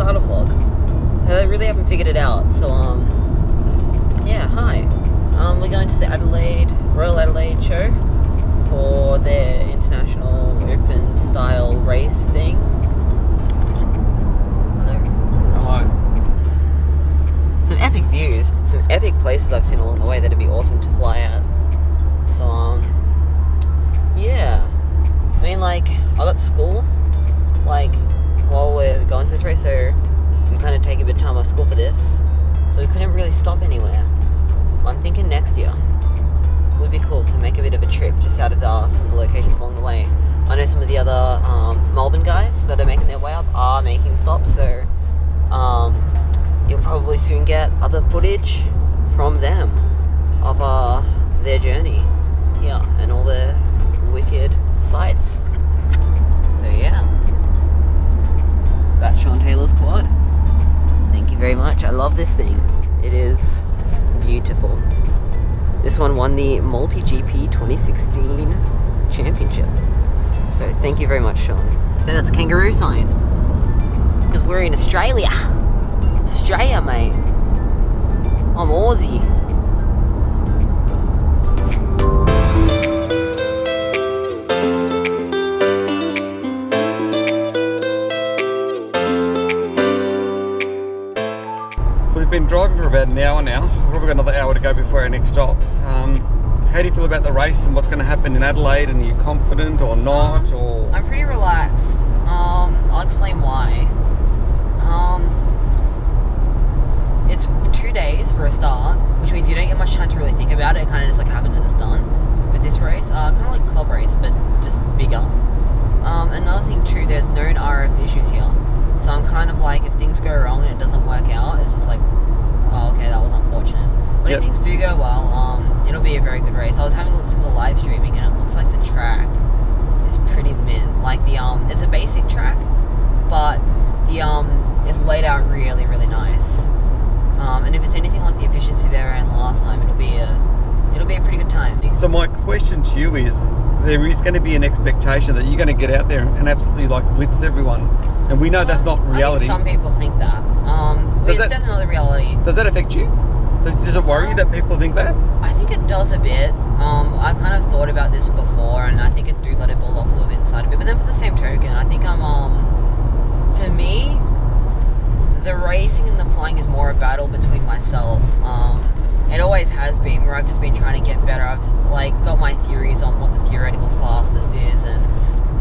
starter vlog. I really haven't figured it out. So yeah, hi. We're going to the Royal Adelaide Show for their international open style race thing. Hello. Hello. Some epic views, some epic places I've seen along the way that'd be awesome to fly at. So yeah. I mean, like, I got school, like, while we're going to this race, so I'm kind of taking a bit of time off school for this, so we couldn't really stop anywhere. I'm thinking next year would be cool to make a bit of a trip just out of some of the locations along the way. I know some of the other Melbourne guys that are making their way up are making stops, so you'll probably soon get other footage from them of their journey here and all the wicked sights. So yeah, that's Sean Taylor's quad. Thank you very much. I love this thing. It is beautiful. This one won the Multi-GP 2016 championship. So thank you very much, Sean. And that's a kangaroo sign, because we're in Australia. Australia, mate. I'm Aussie. We've been driving for about an hour now. We've probably got another hour to go before our next stop. How do you feel about the race and what's going to happen in Adelaide? And are you confident or not? Or I'm pretty relaxed. I'll explain why. It's 2 days for a start, which means you don't get much time to really think about it. It kind of just like happens and it's done with this race. Kind of like a club race, but just bigger. Another thing too, there's known RF issues here. So I'm kind of like, if things go wrong and it doesn't work out, it's just like, oh, okay, that was unfortunate. But if things do go well, it'll be a very good race. I was having a look at some of the live streaming, and it looks like the track is pretty mint. Like it's a basic track, but it's laid out really, really nice. And if it's anything like the efficiency they ran last time, it'll be a pretty good time. So my question to you is, there is going to be an expectation that you're going to get out there and absolutely like blitz everyone, and we know that's not reality. I think some people think that. It's definitely not the reality. Does that affect you? Does it worry you that people think that? I think it does a bit. I've kind of thought about this before, and I think it do let it build up a little bit inside of me. But then for the same token, I think for me, the racing and the flying is more a battle between myself. It always has been, where I've just been trying to get better. I've like got my theories on what the theoretical fastest is, and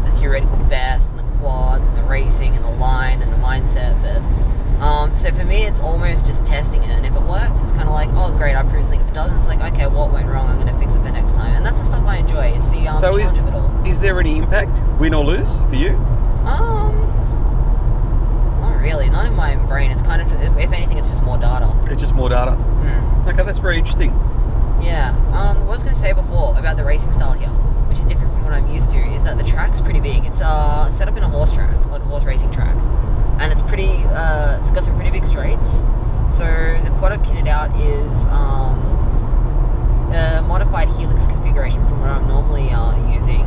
the theoretical best, and the quads, and the racing, and the line, and the mindset. But so for me, it's almost just testing it, and if it works, it's kind of like, oh great, I prove something. If it doesn't, it's like, okay, what went wrong? I'm going to fix it for next time, and that's the stuff I enjoy. It's the challenge of it all. Is there any impact, win or lose, for you? Not really. Not in my brain. It's kind of, if anything, it's just more data. It's just more data. Okay, that's very interesting. Yeah. What I was going to say before about the racing style here, which is different from what I'm used to, is that the track's pretty big. It's set up in a horse track, like a horse racing track, and it's pretty. It's got some pretty big straights. So the quad I've kitted out is a modified Helix configuration from what I'm normally using.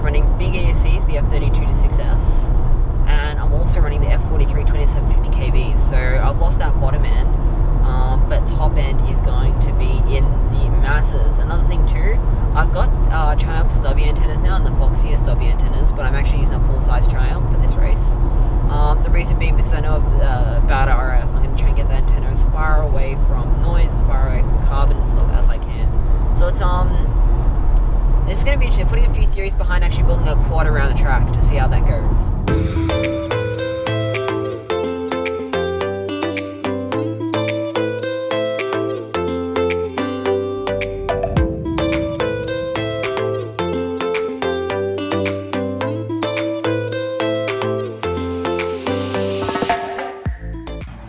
Running big ESCs, the F32-6S, and I'm also running the F43 2750 kVs. So I've lost that bottom end. But top end is going to be in the masses. Another thing too, I've got Triumph stubby antennas now and the Foxier stubby antennas, but I'm actually using a full-size Triumph for this race. The reason being because I know of bad RF, I'm going to try and get the antenna as far away from noise, as far away from carbon and stuff as I can. So it's going to be interesting, putting a few theories behind actually building a quad around the track to see how that goes.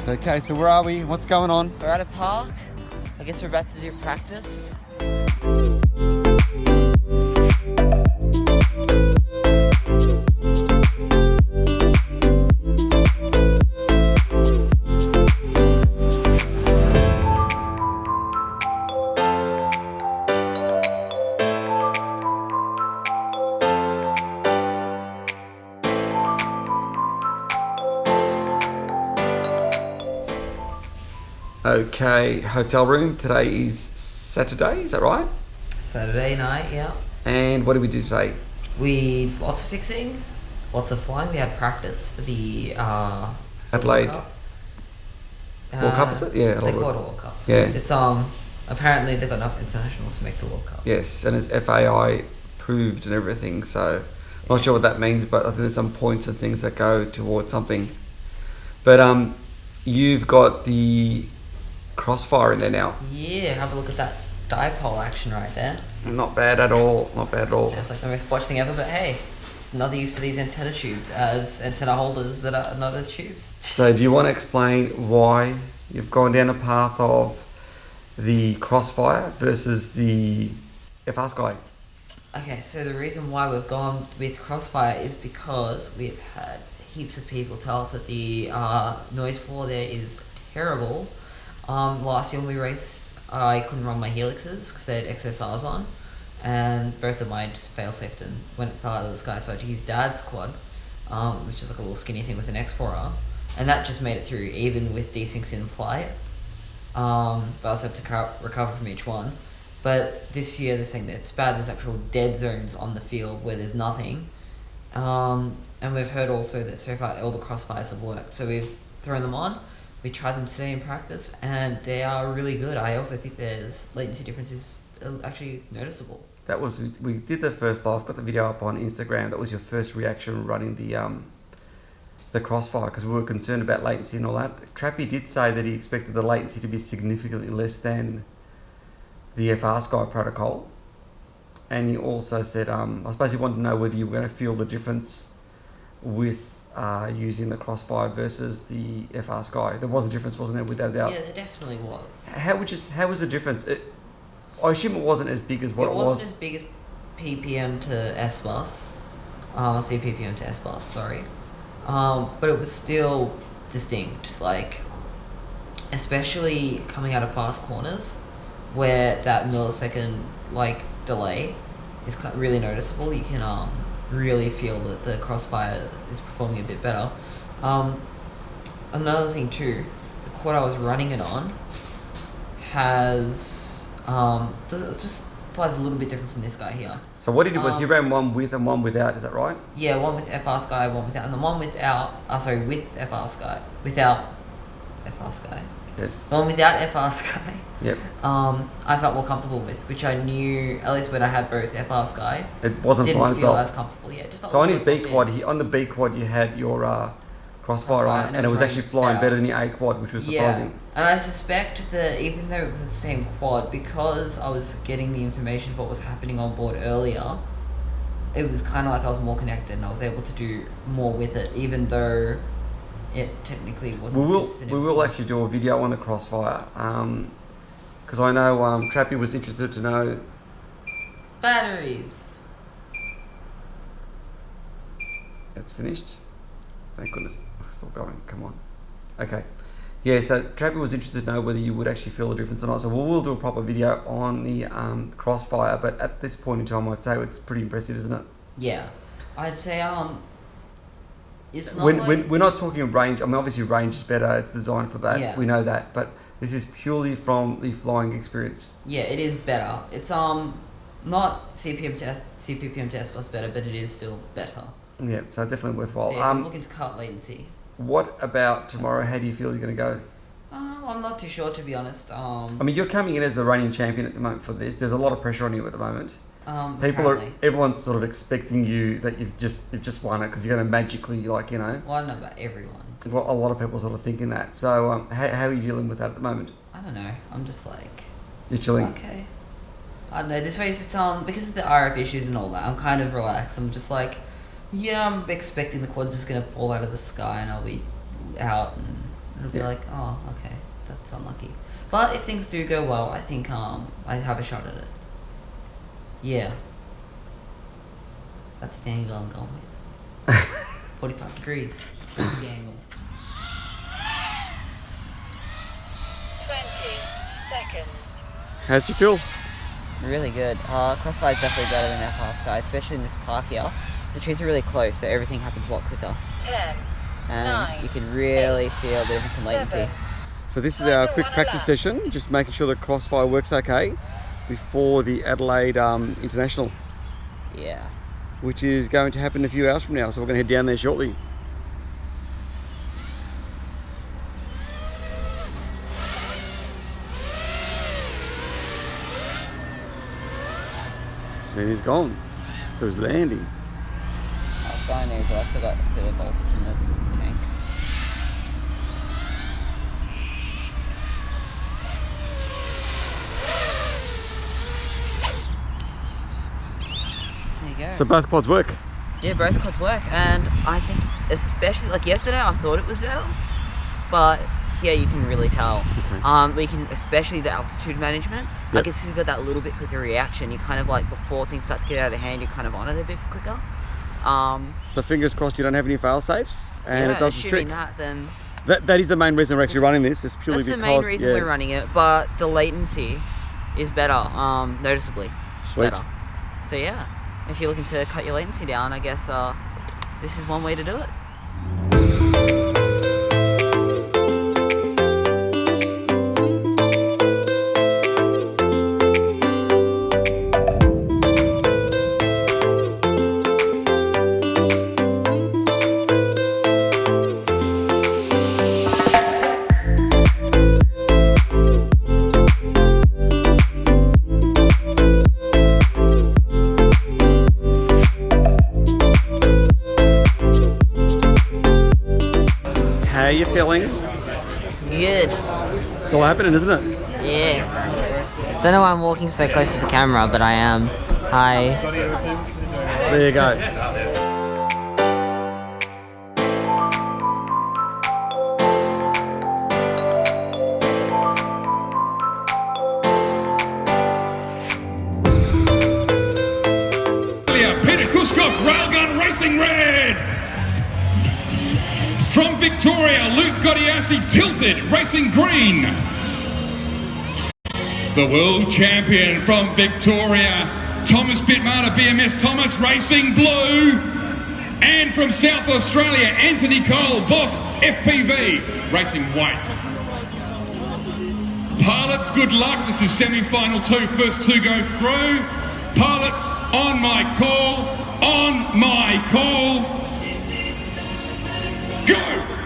Okay, so where are we? What's going on? We're at a park. I guess we're about to do practice. Okay, hotel room. Today is Saturday, is that right? Saturday night, yeah. And what did we do today? Lots of fixing, lots of flying. We had practice for the Adelaide World Cup. World Cup, is it? Yeah, They call it a World Cup. Yeah. It's apparently they've got enough internationals to make the World Cup. Yes, and it's FAI approved and everything, so not sure what that means, but I think there's some points and things that go towards something. But you've got the Crossfire in there now. Yeah, have a look at that dipole action right there. Not bad at all. Not bad at all. Sounds like the most botched thing ever, but hey, it's another use for these antenna tubes as antenna holders that are not as tubes. So do you want to explain why you've gone down the path of the Crossfire versus the FrSky? Okay, so the reason why we've gone with Crossfire is because we've had heaps of people tell us that the noise floor there is terrible. Last year when we raced, I couldn't run my Helixes because they had XSRs on, and both of mine just fail-safed and went fell out of the sky, so I had to use Dad's quad, which is like a little skinny thing with an X4R, and that just made it through even with desyncs in flight. But I also have to recover from each one. But this year they're saying that it's bad, there's actual dead zones on the field where there's nothing. And we've heard also that so far all the Crossfires have worked. So we've thrown them on, we tried them today in practice, and they are really good. I also think there's latency differences actually noticeable. That was, we did the first live, got the video up on Instagram. That was your first reaction running the Crossfire, because we were concerned about latency and all that. Trappy did say that he expected the latency to be significantly less than the FrSky protocol, and he also said, I suppose he wanted to know whether you were going to feel the difference with using the Crossfire versus the FrSky. There was a difference, wasn't there, without doubt? Yeah, there definitely was. How was the difference? I assume it wasn't as big as what it was. It wasn't as big as PPM to S-Bus. I say PPM to S-Bus, sorry. But it was still distinct, like, especially coming out of fast corners, where that millisecond like delay is really noticeable. You can really feel that the Crossfire is performing a bit better. Another thing too, the quad I was running it on has it just flies a little bit different from this guy here. So what he did was you ran one with and one without, is that right? Yeah, one with FrSky, one without, and the one without, with FrSky, without FrSky. Yes. The one without FrSky, yep. I felt more comfortable with, which I knew, at least when I had both FrSky, it wasn't flying as well. Didn't feel as comfortable, yeah. Just felt so on his B in. quad, on the B quad you had your Crossfire on, and it was actually flying better than the A quad, which was surprising. Yeah, and I suspect that even though it was the same quad, because I was getting the information of what was happening on board earlier, it was kind of like I was more connected and I was able to do more with it, even though it technically wasn't. We will actually do a video on the Crossfire, because I know Trappy was interested to know batteries. It's finished. Thank goodness. Still going. Come on. Okay. Yeah, so Trappy was interested to know whether you would actually feel the difference or not. So we'll do a proper video on the Crossfire, but at this point in time, I'd say it's pretty impressive, isn't it? Yeah. I'd say it's not we're not talking range. I mean, obviously range is better. It's designed for that. Yeah. We know that, but this is purely from the flying experience. Yeah, it is better. It's not CPM to S+ better, but it is still better. Yeah, so definitely worthwhile. So yeah, if I'm looking to cut latency. What about tomorrow? How do you feel you're going to go? I'm not too sure, to be honest. I mean, you're coming in as the reigning champion at the moment for this. There's a lot of pressure on you at the moment. Everyone's sort of expecting you that you've just won it because you're going to magically, like, you know. Well, I don't know about everyone. Well, a lot of people sort of thinking that. So, how are you dealing with that at the moment? I don't know. I'm just like. You're chilling. Okay. I don't know. This race, it's because of the RF issues and all that. I'm kind of relaxed. I'm just like, yeah, I'm expecting the quad's just gonna fall out of the sky and I'll be out and it'll be like, oh, okay, that's unlucky. But if things do go well, I think I have a shot at it. Yeah. That's the angle I'm going with. 45 degrees. That's the angle. 20 seconds. How's you feel? Really good. Crossfire is definitely better than FrSky, especially in this park here. The trees are really close, so everything happens a lot quicker. 10, And 9, you can really feel the difference in latency. 7. So this is our quick practice session, just making sure the Crossfire works okay before the Adelaide International, Yeah. which is going to happen a few hours from now. So we're going to head down there shortly. And he's gone. So he's landing. I was going there, so I still got a bit of voltage in the tank. There you go. So both quads work. Yeah, both quads work, and I think especially like yesterday, I thought it was better, but yeah, you can really tell. Okay. We can, especially the altitude management. Yep. I guess you've got that little bit quicker reaction. You kind of like before things start to get out of hand, you're kind of on it a bit quicker. So fingers crossed you don't have any fail safes, and yeah, it does the trick. assuming that, then That is the main reason we're actually running this. It's purely that's the because main reason we're running it. But the latency is better, noticeably Sweet. better. So yeah, if you're looking to cut your latency down, I guess this is one way to do it. How you feeling? Good. It's all happening, isn't it? Yeah. Don't know why I'm walking so close to the camera, but I am. Hi. There you go. Peter Kuskov, Railgun Racing Red. From Victoria, Luke Godiassi, Tilted Racing Green. The world champion from Victoria, Thomas Bitmarter, BMS Thomas Racing Blue. And from South Australia, Anthony Cole, Boss FPV Racing White. Pilots, good luck. This is semi-final two, first two go through. Pilots, on my call, on my call. Go!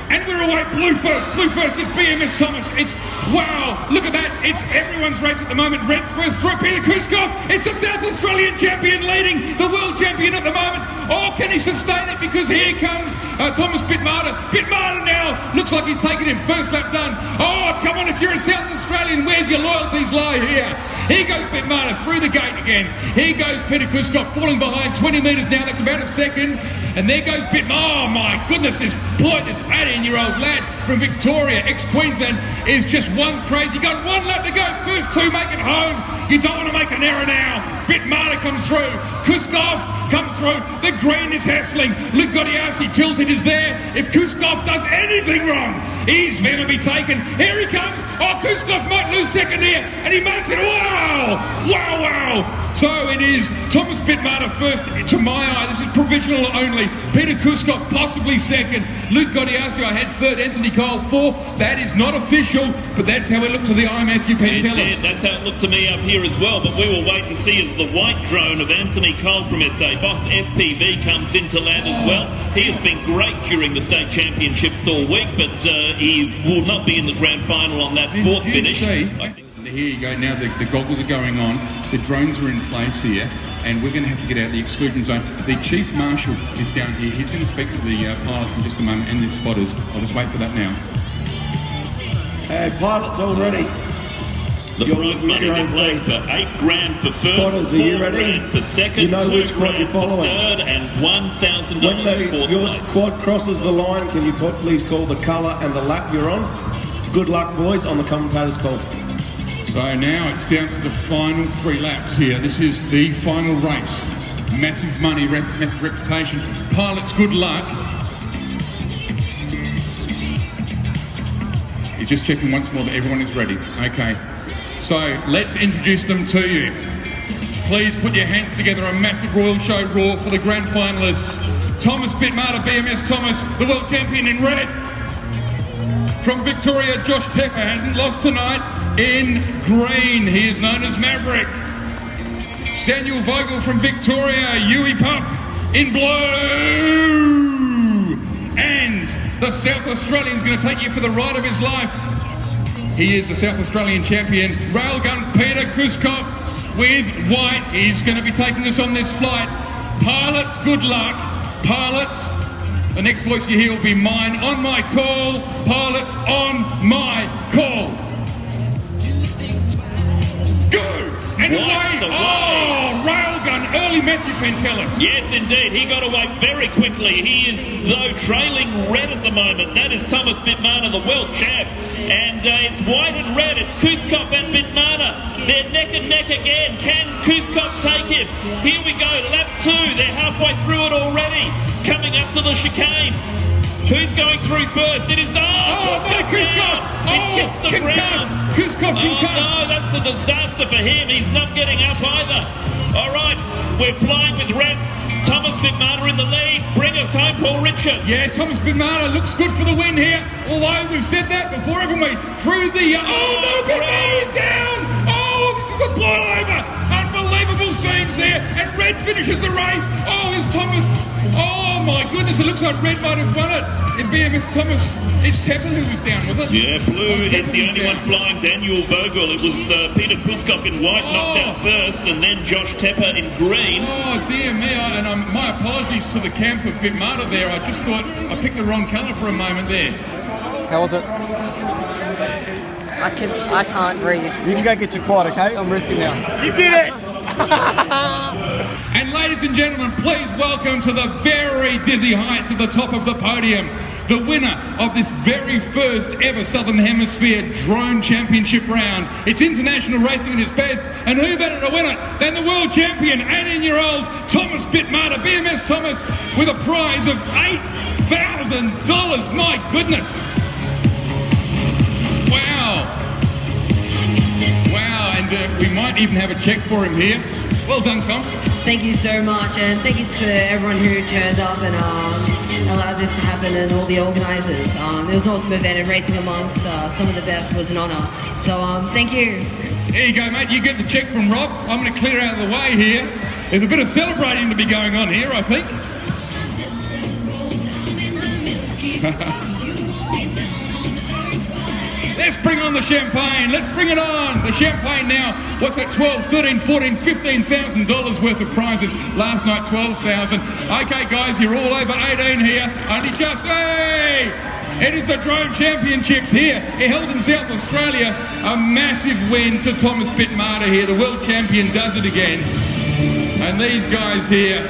And we're away, blue first is BMS Thomas. It's, wow, look at that, it's everyone's race at the moment. Red first through Peter Kuskov. It's the South Australian champion leading the world champion at the moment. Oh, can he sustain it? Because here comes Thomas Bitmarter. Bitmarter now looks like he's taken him, first lap done. Oh, come on, if you're a South Australian, where's your loyalties lie here? Here goes Bitmarter through the gate again. Here goes Peter Kuskov falling behind 20 metres now, that's about a second. And there goes Bitmarter. Oh my goodness, this 18-year-old lad from Victoria, ex-Queensland, is just one crazy. Got one lap to go, first two make it home. You don't want to make an error now. Bitmarter comes through. Kuskov comes through. The green is hassling. Luke Godiassi, Tilted is there. If Kuskov does anything wrong, he's going to be taken. Here he comes. Oh, Kuskov might lose second here, and he makes it. Wow! Wow, wow! So it is Thomas Bitmarter first. To my eye, this is provisional only. Peter Kuskov possibly second. Luke Godiassi, I had third. Anthony Cole fourth. That is not official, but that's how it looked to the eye, Matthew Penn. Tell us. That's how it looked to me up here as well, but we will wait to see as the white drone of Anthony Cole from SA Boss FPV comes into land as well. He has been great during the state championships all week, but he will not be in the grand final on that fourth finish. Here you go, now the goggles are going on, the drones are in place here, and we're going to have to get out of the exclusion zone. The Chief Marshal is down here, he's going to speak to the pilots in just a moment, and the spotters. I'll just wait for that now. Hey, pilots all ready? The prize money to play for $8 grand for first, Spotters, are you $4 ready? grand for second, You know $2 which quad grand you're for following. third, and $1,000 When for fourth your place. quad crosses the line, can you please call the colour and the lap you're on? Good luck, boys, on the commentator's call. So now it's down to the final 3 laps here. This is the final race. Massive money, massive reputation. Pilots, good luck. He's just checking once more that everyone is ready. Okay. So let's introduce them to you. Please put your hands together, a massive Royal Show roar for the grand finalists. Thomas Bitmarter, BMS Thomas, the world champion in red. from Victoria, Josh Tepper hasn't lost tonight in green. He is known as Maverick. Daniel Vogel from Victoria, Yui Pup in blue. And the South Australian's going to take you for the ride of his life. He is the South Australian champion, Railgun Peter Kuskov with white. He's going to be taking us on this flight. Pilots, good luck. Pilots, the next voice you hear will be mine. On my call. Pilots, on my call. Go! And away! Oh, Railgun, early Matthew Pentelis. Yes, indeed. He got away very quickly. He is, though, trailing red at the moment. That is Thomas Bitmana, the world champ. And it's white and red. It's Kuskov and Bitmana. They're neck and neck again. Can Kuskov take him? Here we go, lap 2. They're halfway through it already. Coming up to the chicane. Who's going through first? It is Kuskov. It's kissed the ground. Kuskov no, that's a disaster for him. He's not getting up either. All right, we're flying with red. Thomas Bitmana in the lead. Bring us home, Paul Richards. Yeah, Thomas Bitmana looks good for the win here. Although we've said that before, haven't we? Through the... Bitmana's down! Oh, this is a blowover! Unbelievable scenes there. And red finishes the race. Oh, there's Thomas. Oh, my goodness. It looks like red might have won it. In BMS Thomas, it's Tepper who was down, was it? Yeah, blue is the only one flying. Daniel Vogel. It was Peter Kuskov in white knocked out first, and then Josh Tepper in green. Oh, dear me. My apologies to the camp of Bitmana there. I just thought I picked the wrong colour for a moment there. How was it? I can't breathe. You can go get your quad, okay? I'm resting now. You did it! And ladies and gentlemen, please welcome to the very dizzy heights of the top of the podium, the winner of this very first ever Southern Hemisphere Drone Championship round. It's international racing at its best, and who better to win it than the world champion, 18-year-old Thomas Bitmana, BMS Thomas, with a prize of $8,000. My goodness. Wow. Wow, and we might even have a check for him here. Well done, Tom. Thank you so much, and thank you to everyone who turned up and allowed this to happen, and all the organisers. It was an awesome event, and racing amongst some of the best was an honour. So thank you. There you go, mate. You get the check from Rob. I'm going to clear out of the way here. There's a bit of celebrating to be going on here, I think. Let's bring on the champagne. Let's bring it on. The champagne now. What's that? $12,000, $13,000, $14,000, $15,000 worth of prizes. Last night, $12,000. Okay, guys, you're all over 18 here. Only just, hey! It is the Drone Championships here, held in South Australia. A massive win to Thomas Bitmana here. The world champion does it again. And these guys here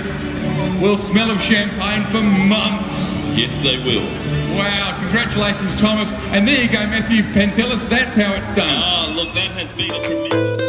will smell of champagne for months. Yes, they will. Wow, congratulations, Thomas. And there you go, Matthew Pentelis. That's how it's done. Look, that has been a tremendous...